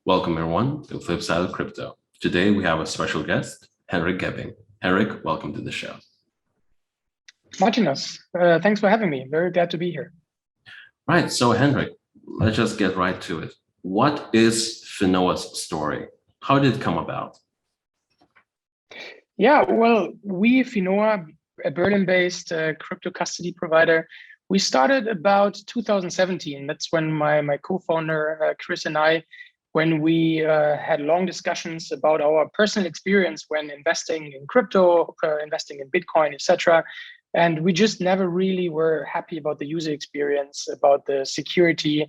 Welcome everyone to Flipside of Crypto. Today we have a special guest, Henrik Gebbing. Henrik, welcome to the show. Martinus, thanks for having me. Very glad to be here. Right, so Henrik, let's just get right to it. What is Finoa's story? How did it come about? Yeah, well, we, Finoa, a Berlin-based crypto custody provider, we started about 2017. That's when my co-founder, Chris, and I, when we had long discussions about our personal experience when investing in crypto, investing in Bitcoin, etc. And we just never really were happy about the user experience, about the security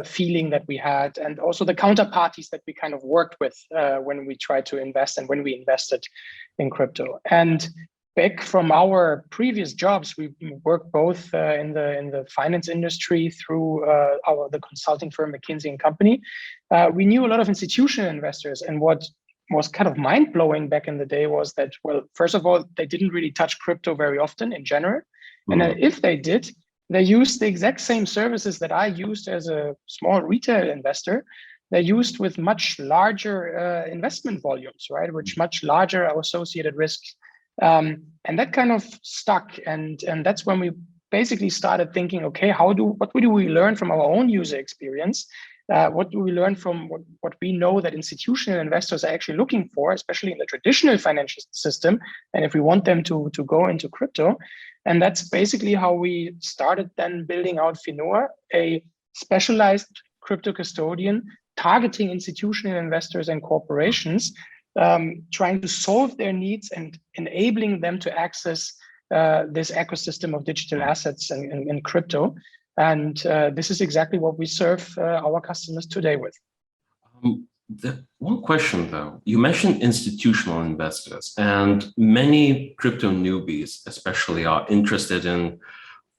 feeling that we had, and also the counterparties that we kind of worked with when we tried to invest and when we invested in crypto. And back from our previous jobs, we worked both in the finance industry through the consulting firm McKinsey and Company. We knew a lot of institutional investors, and what was kind of mind-blowing back in the day was that, well, first of all, they didn't really touch crypto very often in general. And then if they did, they used the exact same services that I used as a small retail investor. They used with much larger investment volumes, right? Which much larger associated risks. And that kind of stuck. And that's when we basically started thinking, okay, what do we learn from our own user experience? What do we learn from what we know that institutional investors are actually looking for, especially in the traditional financial system, and if we want them to go into crypto? And that's basically how we started then building out Finoa, a specialized crypto custodian targeting institutional investors and corporations, trying to solve their needs and enabling them to access this ecosystem of digital assets and crypto. And this is exactly what we serve our customers today with. One question though, you mentioned institutional investors, and many crypto newbies especially are interested in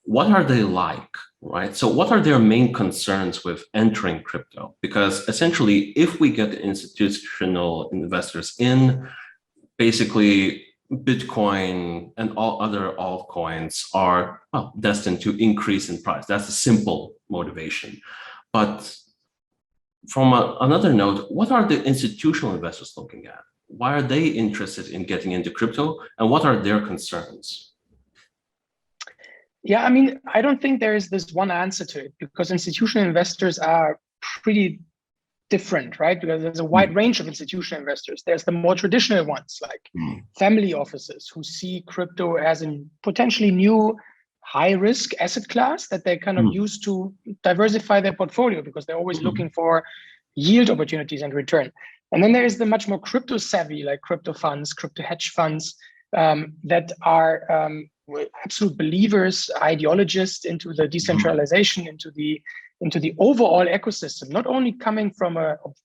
what are they like, right? So what are their main concerns with entering crypto? Because essentially, if we get institutional investors in, basically Bitcoin and all other altcoins are destined to increase in price. That's a simple motivation. But from another note, what are the institutional investors looking at? Why are they interested in getting into crypto, and what are their concerns? Yeah, I mean, I don't think there is this one answer to it, because institutional investors are pretty different, right? Because there's a wide range of institutional investors. There's the more traditional ones, like family offices, who see crypto as a potentially new high-risk asset class that they kind of use to diversify their portfolio, because they're always looking for yield opportunities and return. And then there is the much more crypto savvy, like crypto funds, crypto hedge funds, that are absolute believers, ideologists into the decentralization, into the overall ecosystem, not only coming from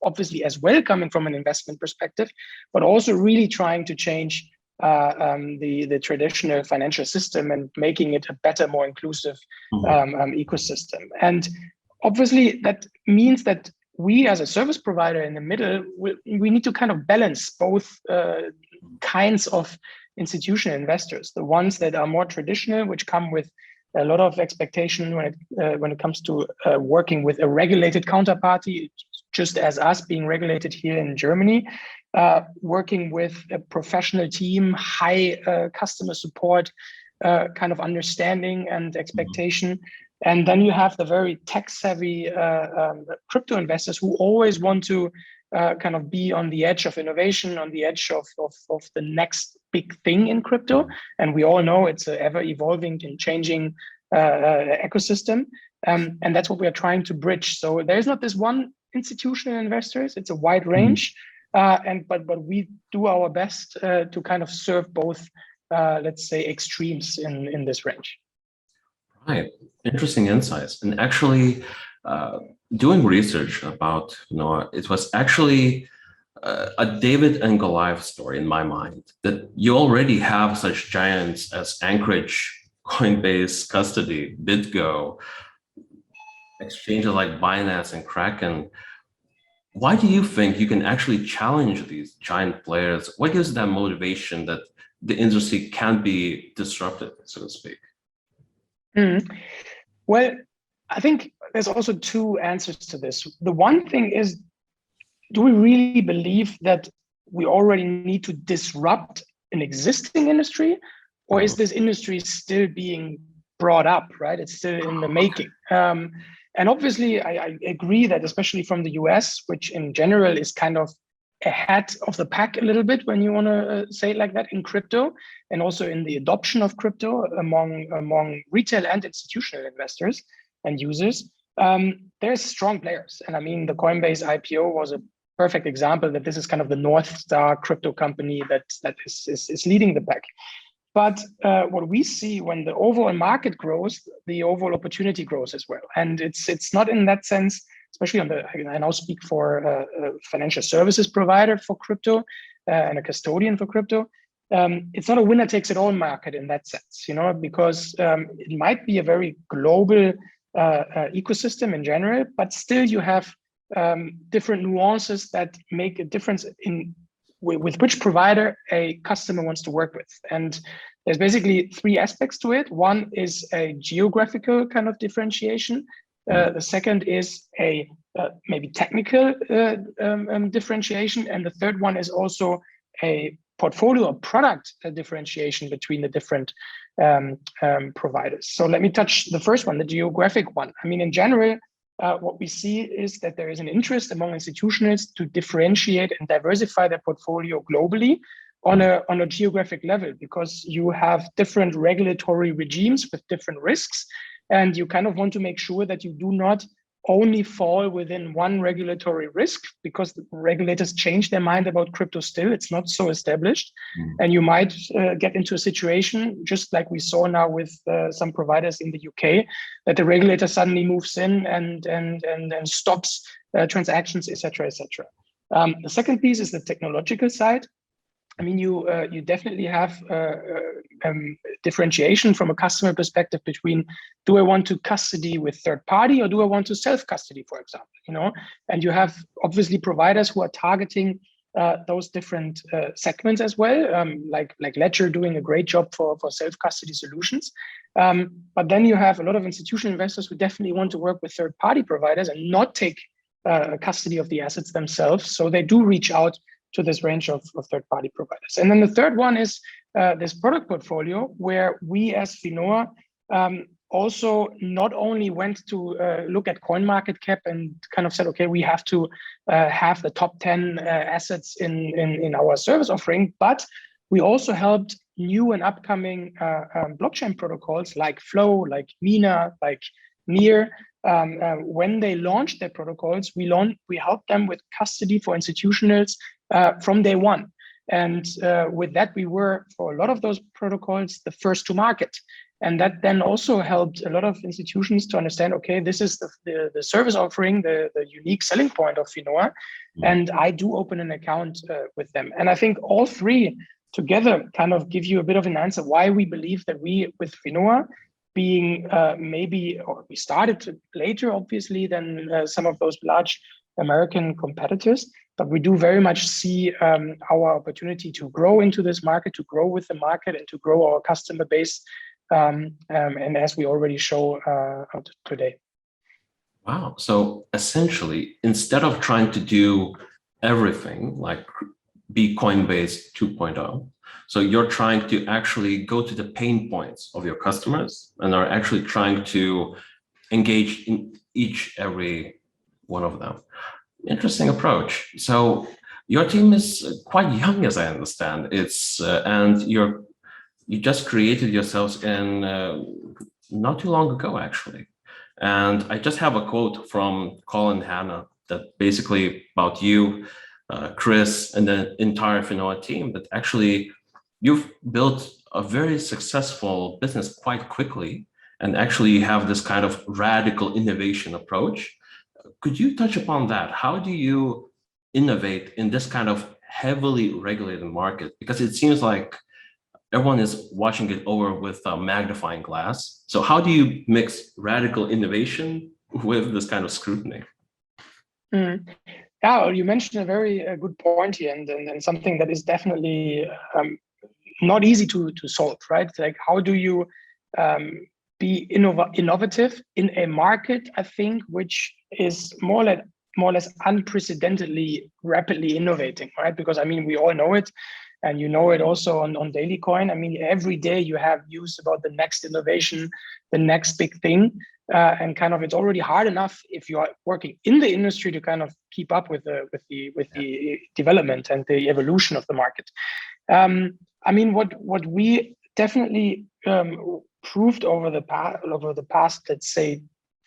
obviously as well coming from an investment perspective, but also really trying to change the traditional financial system and making it a better, more inclusive ecosystem. And obviously that means that we as a service provider in the middle, we need to kind of balance both kinds of institutional investors, the ones that are more traditional, which come with a lot of expectation when it comes to working with a regulated counterparty, just as us being regulated here in Germany, working with a professional team, high customer support, kind of understanding and expectation. And then you have the very tech-savvy crypto investors who always want to kind of be on the edge of innovation, on the edge of the next big thing in crypto. And we all know it's an ever-evolving and changing ecosystem. And that's what we are trying to bridge. So there's not this one institutional investors, it's a wide range. But we do our best to kind of serve both, let's say, extremes in this range. Right, interesting insights. And actually, doing research about Finoa, it was actually a David and Goliath story in my mind, that you already have such giants as Anchorage, Coinbase, Custody, BitGo, exchanges like Binance and Kraken. Why do you think you can actually challenge these giant players? What gives that motivation that the industry can be disrupted, so to speak? Well, I think there's also two answers to this. The one thing is do we really believe that we already need to disrupt an existing industry, or is this industry still being brought up, right? It's still in the making. And obviously, I agree that especially from the US, which in general is kind of ahead of the pack a little bit, when you want to say it like that, in crypto, and also in the adoption of crypto among retail and institutional investors and users, there's strong players. And I mean, the Coinbase IPO was a perfect example that this is kind of the North Star crypto company that is leading the pack. But what we see when the overall market grows, the overall opportunity grows as well. And it's not in that sense, especially on the, I now speak for a financial services provider for crypto and a custodian for crypto. It's not a winner takes it all market in that sense, you know, because it might be a very global ecosystem in general, but still you have different nuances that make a difference in with which provider a customer wants to work with. And there's basically three aspects to it. One is a geographical kind of differentiation. The second is a maybe technical differentiation. And the third one is also a portfolio or product differentiation between the different providers. So let me touch the first one, the geographic one. I mean, in general, what we see is that there is an interest among institutionals to differentiate and diversify their portfolio globally on a geographic level, because you have different regulatory regimes with different risks, and you kind of want to make sure that you do not only fall within one regulatory risk, because the regulators change their mind about crypto still. It's not so established. And you might get into a situation, just like we saw now with some providers in the UK, that the regulator suddenly moves in and stops transactions, etc., etc. The second piece is the technological side. I mean, you definitely have differentiation from a customer perspective between, do I want to custody with third party or do I want to self custody, for example, you know? And you have obviously providers who are targeting those different segments as well, like Ledger doing a great job for self custody solutions. But then you have a lot of institutional investors who definitely want to work with third party providers and not take custody of the assets themselves. So they do reach out to this range of third-party providers. And then the third one is this product portfolio, where we as Finoa also not only went to look at CoinMarketCap and kind of said, okay, we have to have the top 10 assets in our service offering, but we also helped new and upcoming blockchain protocols like Flow, like Mina, like Near. When they launched their protocols, we helped them with custody for institutionals from day one. And with that, we were, for a lot of those protocols, the first to market. And that then also helped a lot of institutions to understand, okay, this is the service offering, the unique selling point of Finoa. And I do open an account with them. And I think all three together kind of give you a bit of an answer why we believe that we, with Finoa, being or we started later, obviously, than some of those large American competitors, but we do very much see our opportunity to grow into this market, to grow with the market, and to grow our customer base, and as we already show today. Wow. So essentially, instead of trying to do everything like be Coinbase 2.0, so you're trying to actually go to the pain points of your customers and are actually trying to engage in every one of them. Interesting approach. So your team is quite young, as I understand. It's and you just created yourselves in not too long ago, actually. And I just have a quote from Colin Hanna that basically about you, Chris, and the entire Finoa team, that actually you've built a very successful business quite quickly, and actually have this kind of radical innovation approach. Could you touch upon that? How do you innovate in this kind of heavily regulated market? Because it seems like everyone is watching it over with a magnifying glass. So how do you mix radical innovation with this kind of scrutiny? Yeah, you mentioned a very good point here, and something that is definitely not easy to solve, right? Like, how do you be innovative in a market, I think, which is more more or less unprecedentedly rapidly innovating, right? Because I mean, we all know it, and you know it also on Daily Coin. I mean, every day you have news about the next innovation, the next big thing, and kind of it's already hard enough if you are working in the industry to kind of keep up with the development and the evolution of the market. I mean, what we definitely proved over the past, let's say,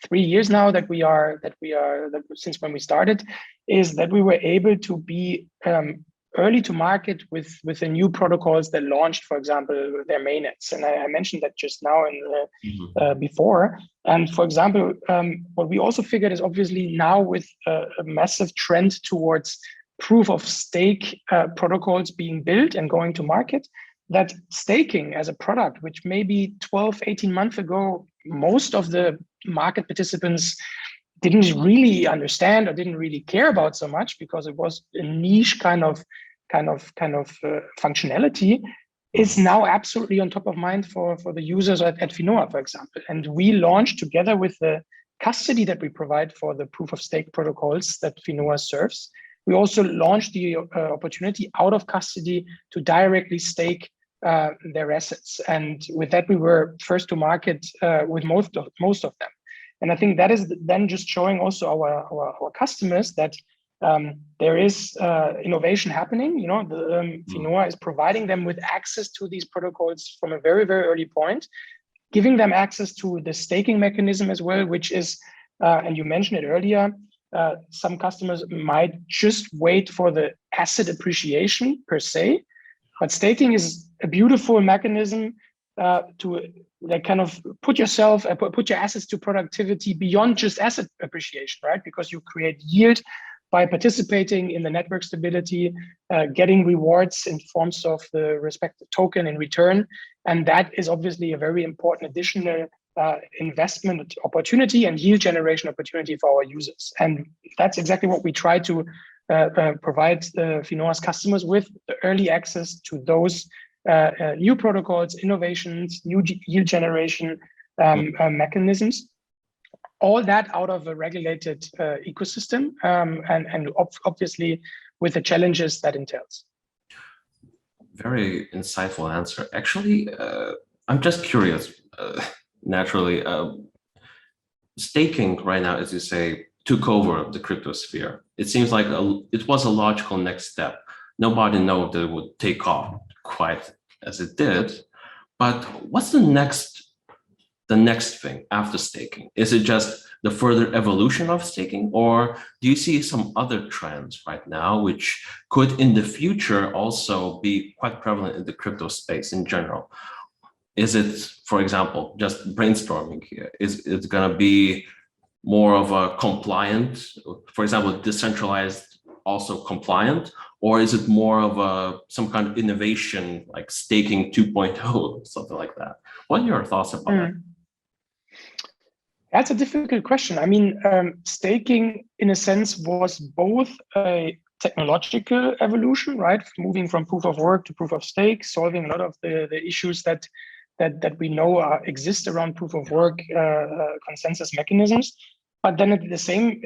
3 years now that since when we started, is that we were able to be early to market with the new protocols that launched, for example, their mainnets. And I mentioned that just now before. And for example, what we also figured is obviously now with a massive trend towards proof of stake protocols being built and going to market, that staking as a product, which maybe 12, 18 months ago, most of the market participants didn't really understand or didn't really care about so much because it was a niche kind of functionality, is now absolutely on top of mind for the users at Finoa, for example. And we launched together with the custody that we provide for the proof of stake protocols that Finoa serves. We also launched the opportunity out of custody to directly stake their assets. And with that, we were first to market with most of them. And I think that is then just showing also our customers that there is innovation happening. You know, Finoa is providing them with access to these protocols from a very, very early point, giving them access to the staking mechanism as well, which is, and you mentioned it earlier, some customers might just wait for the asset appreciation per se, but staking is a beautiful mechanism to like kind of put your assets to productivity beyond just asset appreciation, right? Because you create yield by participating in the network stability, getting rewards in forms of the respective token in return. And that is obviously a very important additional investment opportunity and yield generation opportunity for our users. And that's exactly what we try to provide Finoa's customers with, the early access to those new protocols, innovations, new yield generation mechanisms. All that out of a regulated ecosystem, and obviously with the challenges that entails. Very insightful answer. Actually, I'm just curious, naturally, staking right now, as you say, took over the crypto sphere. It seems like it was a logical next step. Nobody knew that it would take off quite as it did, but what's the next thing after staking? Is it just the further evolution of staking, or do you see some other trends right now which could in the future also be quite prevalent in the crypto space in general? Is it, for example, just brainstorming here, is it going to be more of a compliant, for example, decentralized also compliant, or is it more of some kind of innovation like staking 2.0, something like that? What are your thoughts about that? That's a difficult question. I mean, staking in a sense was both a technological evolution, right? Moving from proof of work to proof of stake, solving a lot of the issues that we know exist around proof of work consensus mechanisms. But then at the same,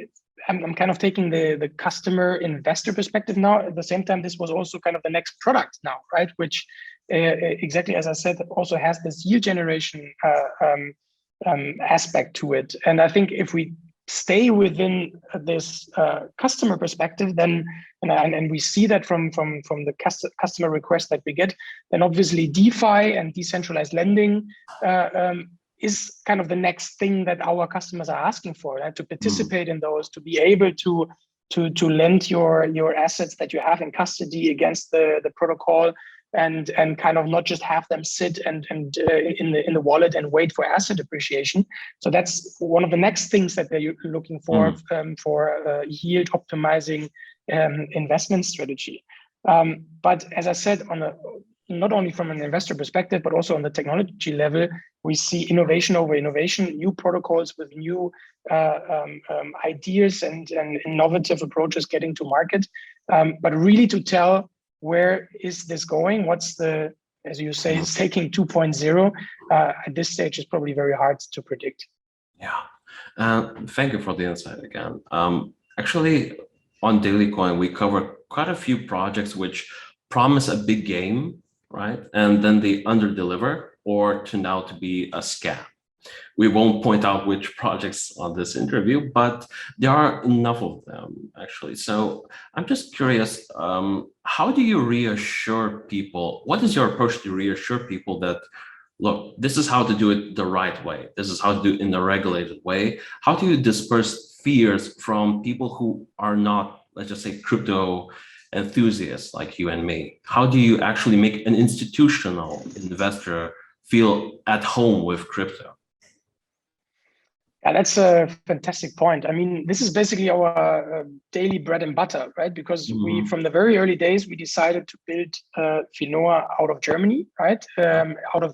I'm kind of taking the customer investor perspective now. At the same time, this was also kind of the next product now, right? Which exactly as I said, also has this yield generation aspect to it. And I think if we stay within this customer perspective, then and we see that from the customer requests that we get, then obviously DeFi and decentralized lending is kind of the next thing that our customers are asking for, right? To participate in those, to be able to lend your assets that you have in custody against the protocol, and kind of not just have them sit and in the wallet and wait for asset appreciation. So that's one of the next things that they're looking for yield optimizing investment strategy. But as I said, not only from an investor perspective, but also on the technology level, we see innovation over innovation, new protocols with new ideas and innovative approaches getting to market. But really to tell where is this going, what's the, as you say, staking 2.0, at this stage is probably very hard to predict. Yeah, thank you for the insight again. Actually, on Daily Coin, we cover quite a few projects which promise a big game, right? And then they underdeliver or turn out to be a scam. We won't point out which projects on this interview, but there are enough of them actually. So I'm just curious, how do you reassure people? What is your approach to reassure people that, look, this is how to do it the right way. This is how to do it in a regulated way. How do you disperse fears from people who are not, let's just say, crypto enthusiasts like you and me? How do you actually make an institutional investor feel at home with crypto? Yeah, that's a fantastic point. I mean, this is basically our daily bread and butter, right? Because we, Mhm. from the very early days, we decided to build Finoa out of Germany, right? Out of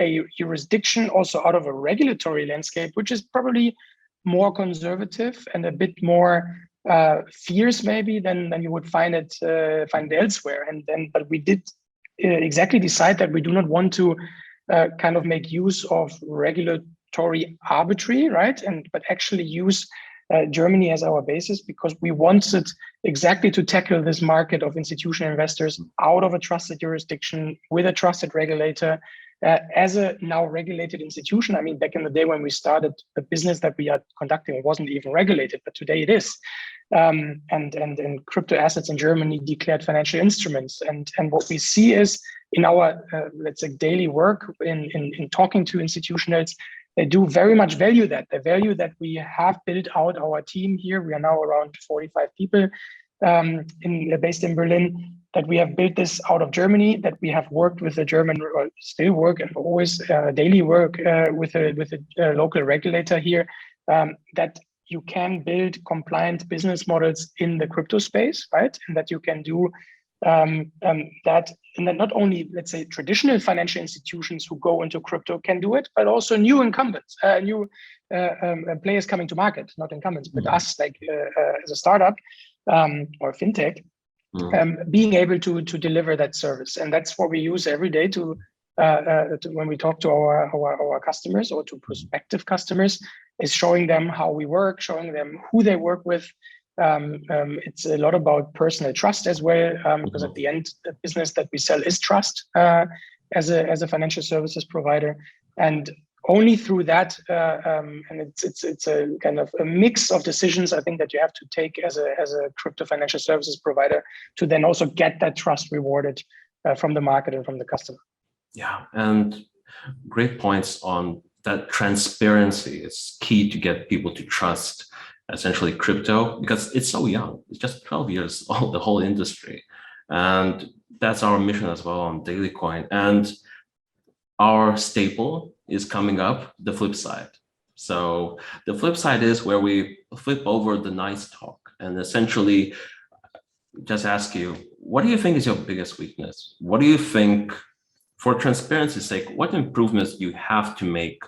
a jurisdiction, also out of a regulatory landscape, which is probably more conservative and a bit more fierce, maybe than you would find it elsewhere. And then, but we did exactly decide that we do not want to kind of make use of regulatory arbitrary, right? But actually use Germany as our basis because we wanted exactly to tackle this market of institutional investors out of a trusted jurisdiction with a trusted regulator. As a now regulated institution, I mean, back in the day when we started the business that we are conducting, it wasn't even regulated, but today it is. And crypto assets in Germany declared financial instruments. And what we see is in our, let's say, daily work in talking to institutionals, they do very much value that. They value that we have built out our team here. We are now around 45 people based in Berlin, that we have built this out of Germany, that we have worked with the German, or still work and always daily work with a local regulator here, that you can build compliant business models in the crypto space, right? And that you can do that, and that not only, let's say, traditional financial institutions who go into crypto can do it, but also new incumbents, new players coming to market, not incumbents, but us, like as a startup or fintech, being able to deliver that service. And that's what we use every day to when we talk to our customers or to prospective customers, is showing them how we work, showing them who they work with. It's a lot about personal trust as well, because at the end, the business that we sell is trust as a financial services provider, and only through that, and it's a kind of a mix of decisions I think that you have to take as a crypto financial services provider to then also get that trust rewarded from the market and from the customer. Yeah, and great points on that. Transparency is key to get people to trust essentially crypto because it's so young. It's just 12 years old, the whole industry. And that's our mission as well on Daily Coin. And our staple is coming up, the flip side. So the flip side is where we flip over the nice talk and essentially just ask you, what do you think is your biggest weakness? What do you think, for transparency's sake, what improvements you have to make?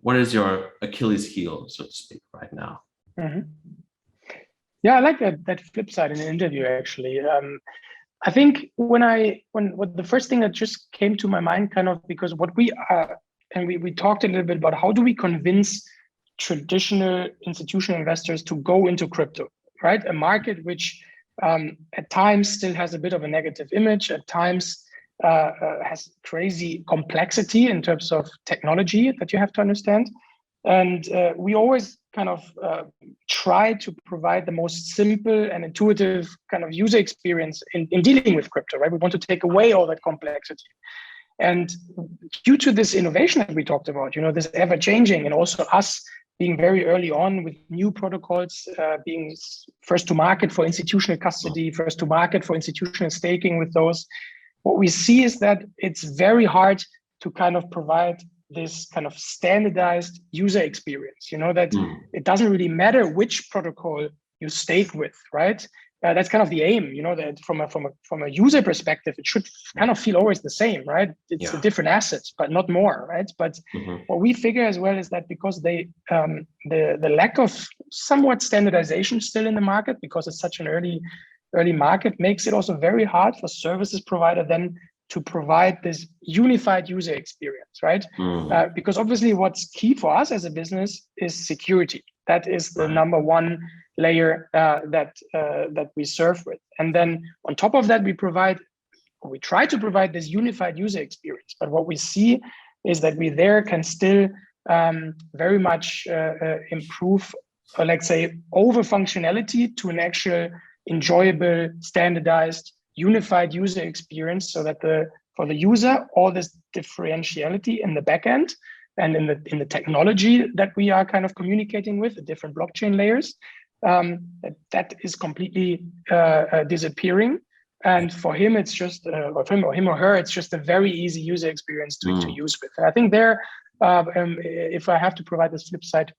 What is your Achilles heel, so to speak, right now? Mm-hmm. Yeah, I like that flip side in an interview, actually. I think when the first thing that just came to my mind, kind of, because what we are, and we talked a little bit about how do we convince traditional institutional investors to go into crypto, right? A market which at times still has a bit of a negative image, at times has crazy complexity in terms of technology that you have to understand. And we always kind of try to provide the most simple and intuitive kind of user experience in dealing with crypto, right? We want to take away all that complexity. And due to this innovation that we talked about, this ever changing, and also us being very early on with new protocols, being first to market for institutional custody, first to market for institutional staking with those, what we see is that it's very hard to kind of provide this kind of standardized user experience, that it doesn't really matter which protocol you stake with, right? That's kind of the aim, that from a user perspective, it should kind of feel always the same, right? It's a different asset, but not more, right? But what we figure as well is that because the lack of somewhat standardization still in the market, because it's such an early market, makes it also very hard for services provider then to provide this unified user experience, right? Because obviously what's key for us as a business is security. That is the number one layer that we serve with. And then on top of that, we try to provide this unified user experience. But what we see is that we there can still very much improve, or let's say, over functionality to an actual enjoyable, standardized, unified user experience, so that for the user, all this differentiality in the backend and in the technology that we are kind of communicating with, the different blockchain layers, that is completely disappearing. And for him, it's just, or for him or her, it's just a very easy user experience to use with. And I think there, if I have to provide this flip side,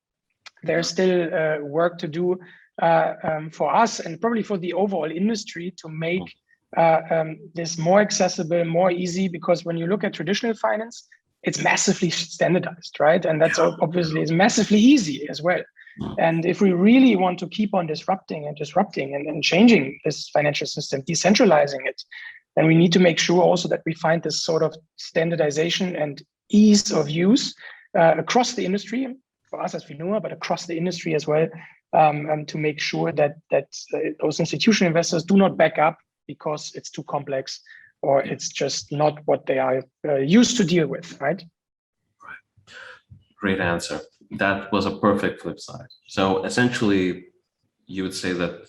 there's still work to do for us and probably for the overall industry to make this more accessible, more easy, because when you look at traditional finance, it's massively standardized, right? And that's obviously is massively easy as well. And if we really want to keep on disrupting and changing this financial system, decentralizing it, then we need to make sure also that we find this sort of standardization and ease of use across the industry, for us as Finoa, but across the industry as well, to make sure that those institutional investors do not back up because it's too complex or it's just not what they are used to deal with, right? Right. Great answer. That was a perfect flip side. So essentially, you would say that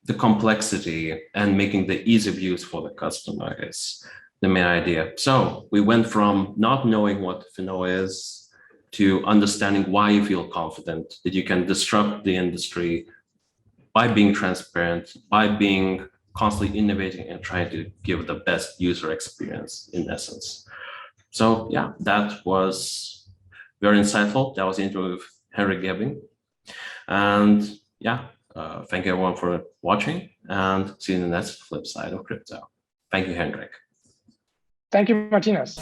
the complexity and making the ease of use for the customer is the main idea. So we went from not knowing what Finoa is to understanding why you feel confident that you can disrupt the industry by being transparent, by being constantly innovating and trying to give the best user experience in essence. So yeah, that was very insightful. That was the interview with Henrik Gebing. And yeah, thank you everyone for watching and see you in the next flip side of crypto. Thank you, Henrik. Thank you, Martinez.